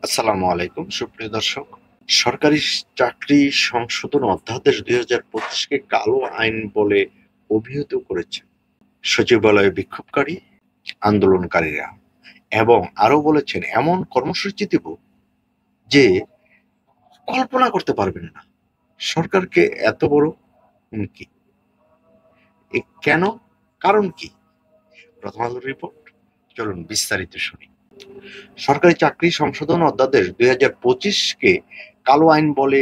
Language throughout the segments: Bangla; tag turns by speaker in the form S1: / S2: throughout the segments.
S1: আসসালামু আলাইকুম সুপ্রিয় দর্শক। সরকারি চাকরি সংশোধন অধ্যাদেশ ২০২৫-কে কালো আইন বলে অভিহিত করেছেন সচিবালয়ে বিক্ষোভকারী আন্দোলনকারীরা এবং আরো বলেছেন এমন কর্মসূচি দেব যে কল্পনা করতে পারবেন না। সরকারকে এত বড় হুমকি কেন? কারণ কি? প্রথম আলোর রিপোর্ট, চলুন বিস্তারিত শুনি। সরকারি চাকরি সংশোধন অধ্যাদেশ ২০২৫-কে কালো আইন বলে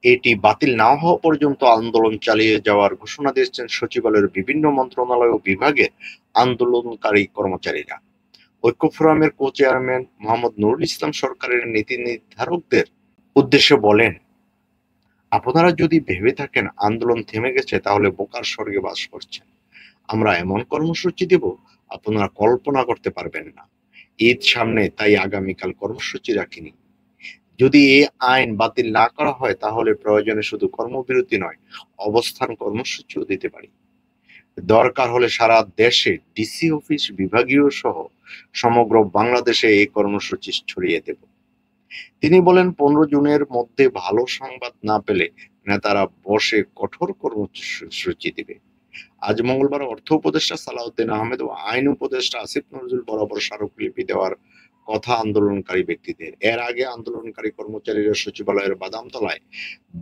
S1: এটি বাতিল না হওয়া পর্যন্ত আন্দোলন চালিয়ে যাওয়ার ঘোষণা দিয়েছেন সচিবালয়ের বিভিন্ন মন্ত্রণালয় ও বিভাগের আন্দোলনকারী কর্মচারীরা। ঐক্য ফোরামের কো-চেয়ারম্যান মোহাম্মদ নুরুল ইসলাম সরকারের নীতি নির্ধারকদের উদ্দেশ্যে বলেন, আপনারা যদি ভেবে থাকেন আন্দোলন থেমে গেছে তাহলে বোকার স্বর্গে বাস করছেন। আমরা এমন কর্মসূচি দেব আপনারা কল্পনা করতে পারবেন না। ঈদ সামনে, তাই আগামীকাল কর্মসূচি রাখিনি। যদি এই আইন বাতিল না করা হয় তাহলে প্রয়োজনে শুধু কর্মবিরতি নয়, অবস্থান কর্মসূচিও দিতে পারি। দরকার হলে সারা দেশে ডিসি অফিস, বিভাগীয় সহ সমগ্র বাংলাদেশে এই কর্মসূচি ছড়িয়ে দেব। তিনি বলেন, 15 জুনের মধ্যে ভালো সংবাদ না পেলে নেতারা বসে কঠোর কর্মসূচি দিবে। আজ মঙ্গলবার অর্থ উপদেষ্টা সালাউদ্দিন আহমেদ ও আইন উপদেষ্টা আসিফ নজরুল বরাবর স্মারকলিপি দেওয়ার কথা আন্দোলনকারী ব্যক্তিদের। এর আগে আন্দোলনকারী কর্মচারীরা সচিবালয়ের বাদামতলায়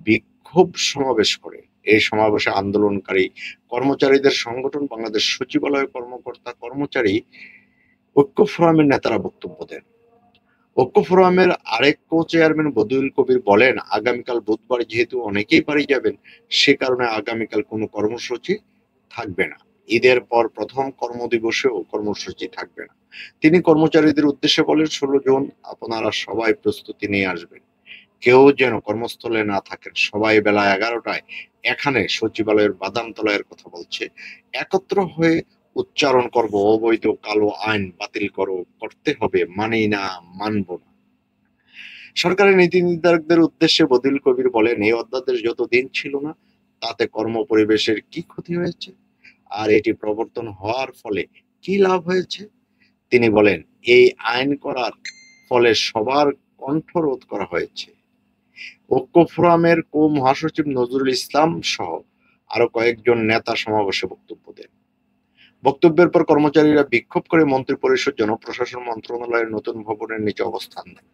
S1: বিক্ষোভ সমাবেশ করে। এই সমাবেশে আন্দোলনকারী কর্মচারীদের সংগঠন বাংলাদেশ সচিবালয় কর্মকর্তা কর্মচারী ঐক্য ফোরামের নেতারা বক্তব্য দেন। ঐক্য ফোরামের আরেক কো-চেয়ারম্যান বদিউল কবির বলেন, আগামীকাল বুধবার যেহেতু অনেকেই বাড়ি যাবেন, সে কারণে আগামীকাল কোনো কর্মসূচি থাকবে না। ঈদের পর প্রথম কর্মদিবসেও কর্মসূচি থাকবে না। তিনি কর্মচারীদের উদ্দেশ্যে বলেন, 16 জুন আপনারা সবাই প্রস্তুতি নিয়ে আসবেন। কেউ যেন কর্মস্থলে না থাকেন। সবাই বেলা 11টায় এখানে সচিবালয়ের বাদামতলার কথা বলছে, একত্র হয়ে উচ্চারণ করব, অবৈধ কালো আইন বাতিল করতে হবে, মানি না, মানব না। সরকারের নীতি নির্ধারকদের উদ্দেশ্যে বদিউল কবির বলেন, এই অধ্যাদেশ যতদিন ছিল না তাতে কর্ম পরিবেশের কি ক্ষতি হয়েছে আর এটি প্রবর্তন হওয়ার ফলে কি লাভ হয়েছে। তিনি বলেন, এই আইন করার ফলে সবার কণ্ঠ রোধ করা হয়েছে। ঐক্য ফোরামের মহাসচিব নজরুল ইসলাম সহ আরো কয়েকজন নেতা সমাবেশে বক্তব্য দেন। বক্তব্যের পর কর্মচারীরা বিক্ষোভ করে মন্ত্রিপরিষদ জনপ্রশাসন মন্ত্রণালয়ের নতুন ভবনের নিচে অবস্থান নেন।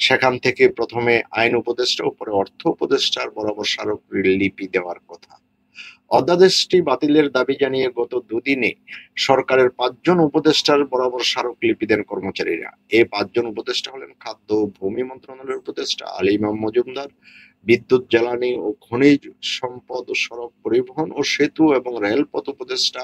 S1: সেখান থেকে প্রথমে আইন উপদেষ্টা ও পরে অর্থ উপদেষ্টার বরাবর স্মারকলিপি দেওয়ার কথা। অধ্যাদেশটি বাতিলের দাবি জানিয়ে গত দুদিনে সরকারের 5 জন উপদেষ্টার বরাবর স্মারকলিপি দেন কর্মচারীরা। এই 5 জন উপদেষ্টা হলেন খাদ্য ও ভূমি মন্ত্রণালয়ের উপদেষ্টা আলী ইমাম মজুমদার, বিদ্যুৎ, জ্বালানি ও খনিজ সম্পদ ও সড়ক পরিবহন ও সেতু এবং রেলপথ উপদেষ্টা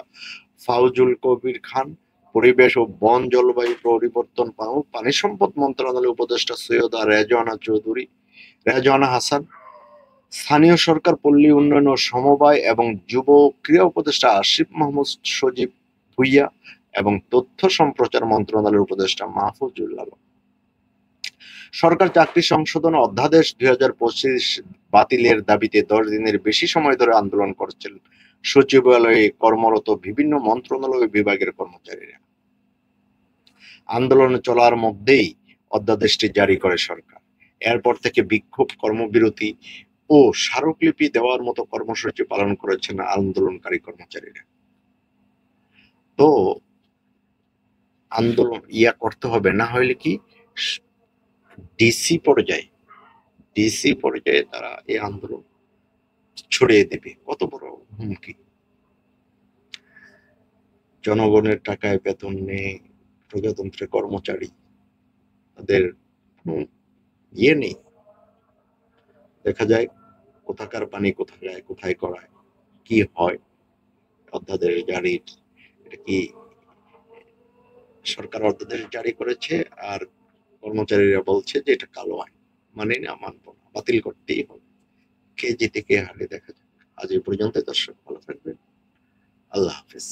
S1: ফাউজুল কবির খান, পরিবেশ ও বন জলবায়ু পরিবর্তন ও পানি সম্পদ মন্ত্রণালয়ের উপদেষ্টা সৈয়দা রেজওয়ানা হাসান, স্থানীয় সরকার, পল্লী উন্নয়ন ও সমবায় এবং যুব ক্রীড়া উপদেষ্টা আসিফ মাহমুদ সজীব ভুইয়া এবং তথ্য সম্প্রচার মন্ত্রণালয়ের উপদেষ্টা মাহফুজুল আলম। সরকার চাকরি সংশোধন অধ্যাদেশ ২০২৫ বাতিলের দাবিতে 10 দিনের বেশি সময় ধরে আন্দোলন করছেন সচিবালয়ে কর্মরত বিভিন্ন মন্ত্রণালয় ও বিভাগের কর্মচারীরা। আন্দোলন চলার মধ্যেই অধ্যাদেশটি জারি করে সরকার। এরপর থেকে বিক্ষোভ, কর্মবিরতি ও স্মারকলিপি দেওয়ার মতো কর্মসূচি পালন করেছেন আন্দোলনকারী কর্মচারীরা। তো আন্দোলন করতে হবে, না হলে কি ডিসি পর্যায়ে তারা এই আন্দোলন ছড়িয়ে দেবে। কত বড় হুমকি! জনগণের টাকায় বেতন নেই প্রজাতন্ত্রের কর্মচারী, তাদের কোনো নেই। দেখা যায় কোথাকার পানি কোথায় যায়, কোথায় করায়, কি হয়। অধ্যাদেশ জারির এটা কি সরকার অধ্যাদেশ জারি করেছে আর কর্মচারীরা বলছে যে এটা কালো আইন, মানে না, মানবো না, বাতিল করতেই হবে। কে জিতে কে হারে দেখা যাক। আজ এই পর্যন্ত। দর্শক ভালো থাকবেন। আল্লাহ হাফেজ।